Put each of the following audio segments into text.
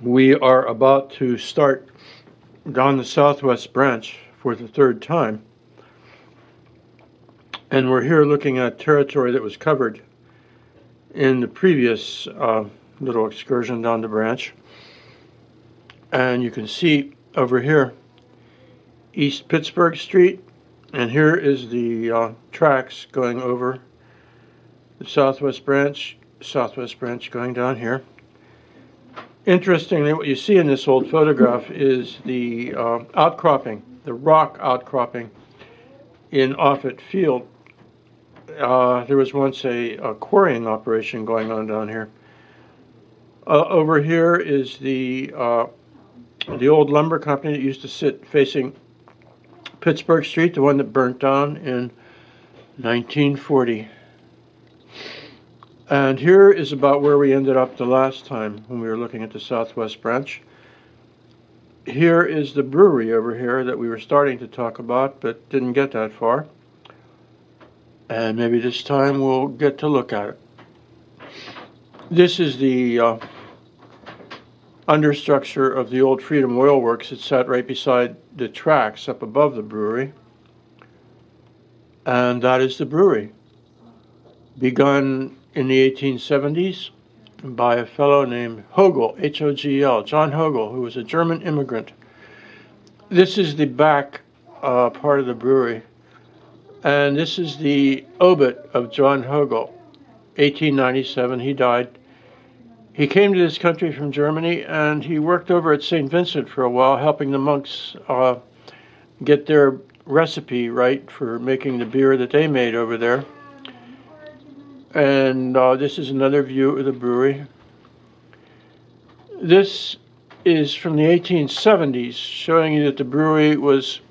We are about to start down the southwest branch for the third time. And we're here looking at territory that was covered in the previous little excursion down the branch. And you can see over here East Pittsburgh Street, and here is the tracks going over the southwest branch going down here. Interestingly, what you see in this old photograph is the outcropping, the rock outcropping in Offutt Field. There was once a quarrying operation going on down here. Over here is the old lumber company that used to sit facing Pittsburgh Street, the one that burnt down in 1940. And here is about where we ended up the last time when we were looking at the southwest branch. Here is the brewery over here that we were starting to talk about, but didn't get that far. And maybe this time we'll get to look at it. This is the understructure of the old Freedom Oil Works. It sat right beside the tracks up above the brewery. And that is the brewery. Begun in the 1870s by a fellow named Hogel, H-O-G-L, John Hogel, who was a German immigrant. This is the back part of the brewery. And this is the obit of John Hogel, 1897. He died. He came to this country from Germany, and he worked over at St. Vincent for a while, helping the monks get their recipe right for making the beer that they made over there. And this is another view of the brewery. This is from the 1870s, showing you that the brewery was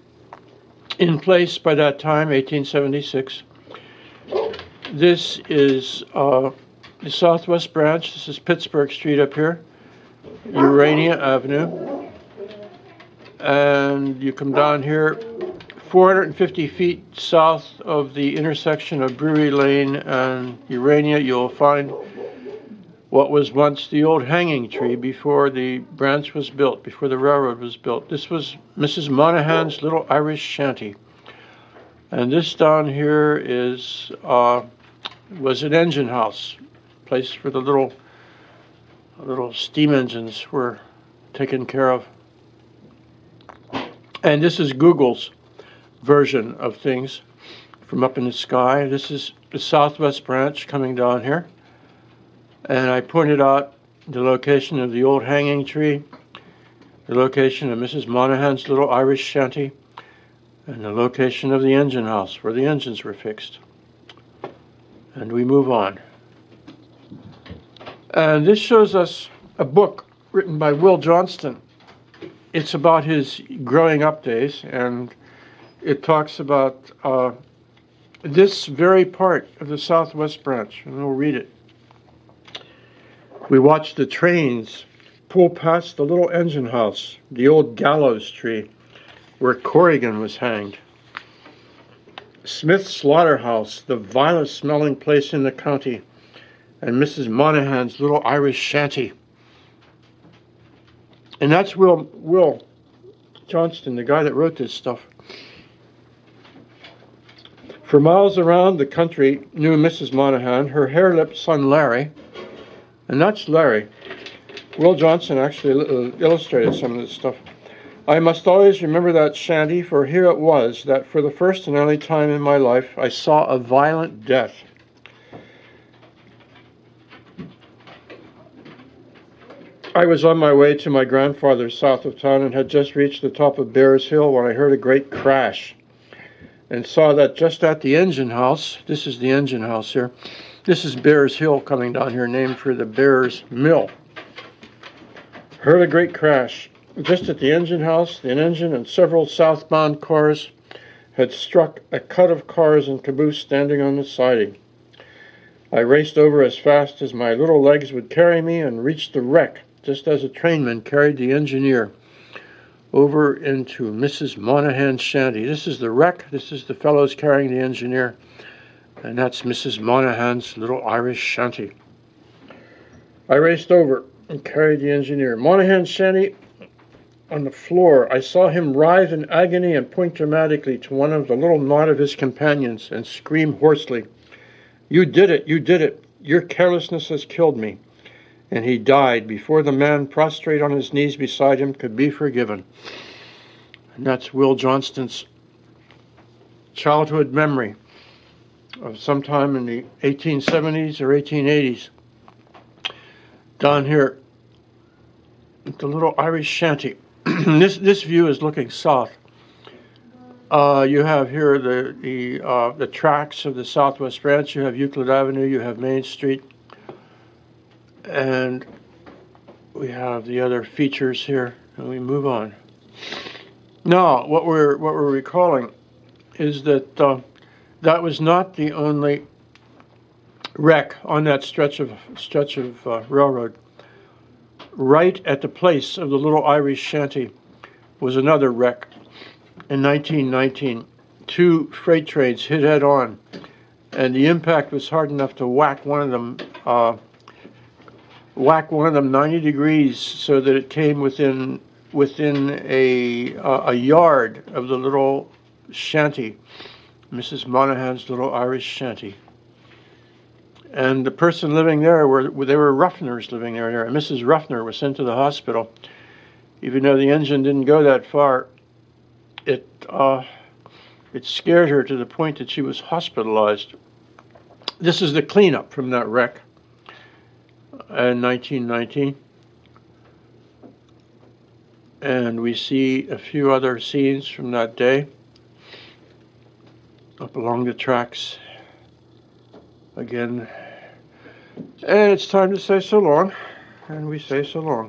in place by that time, 1876. This is the southwest branch. This is Pittsburgh Street up here, Urania Avenue. And you come down here 450 feet south of the intersection of Brewery Lane and Urania. You'll find what was once the old hanging tree before the branch was built, before the railroad was built. This was Mrs. Monahan's little Irish shanty. And this down here is was an engine house, place where the little steam engines were taken care of. And this is Google's version of things from up in the sky. This is the southwest branch coming down here. And I pointed out the location of the old hanging tree, the location of Mrs. Monahan's little Irish shanty, and the location of the engine house where the engines were fixed. And we move on. And this shows us a book written by Will Johnston. It's about his growing up days, and it talks about this very part of the southwest branch, and we'll read it. We watched the trains pull past the little engine house, the old gallows tree where Corrigan was hanged, Smith's slaughterhouse, the vilest smelling place in the county, and Mrs. Monahan's little Irish shanty. And that's Will Johnston, the guy that wrote this stuff. For miles around the country knew Mrs. Monahan, her hare-lipped son Larry, and that's Larry. Will Johnston actually illustrated some of this stuff. I must always remember that shanty, for here it was that for the first and only time in my life I saw a violent death. I was on my way to my grandfather's south of town and had just reached the top of Bears Hill when I heard a great crash and saw that just at the engine house, this is the engine house here, this is Bears Hill coming down here, named for the Bears Mill. Heard a great crash. Just at the engine house, an engine and several southbound cars had struck a cut of cars and caboose standing on the siding. I raced over as fast as my little legs would carry me and reached the wreck just as a trainman carried the engineer over into Mrs. Monahan's shanty. This is the wreck. This is the fellows carrying the engineer. And that's Mrs. Monahan's little Irish shanty. I raced over and carried the engineer. Monahan's shanty on the floor. I saw him writhe in agony and point dramatically to one of the little knot of his companions and scream hoarsely, "You did it! You did it! Your carelessness has killed me." And he died before the man prostrate on his knees beside him could be forgiven. And that's Will Johnston's childhood memory of sometime in the 1870s or 1880s down here at the little Irish shanty. This view is looking south. You have here the tracks of the Southwest Branch. You have Euclid Avenue. You have Main Street, and we have the other features here. And we move on. Now, what we're recalling is that that was not the only wreck on that stretch of railroad. Right at the place of the little Irish shanty was another wreck in 1919. 2 freight trains hit head on, and the impact was hard enough to whack one of them 90 degrees so that it came within a yard of the little shanty, Mrs. Monahan's little Irish shanty. And the person living there, they were Ruffners living there. And Mrs. Ruffner was sent to the hospital. Even though the engine didn't go that far, it scared her to the point that she was hospitalized. This is the cleanup from that wreck in 1919. And we see a few other scenes from that day up along the tracks again. And it's time to say so long, and we say so long.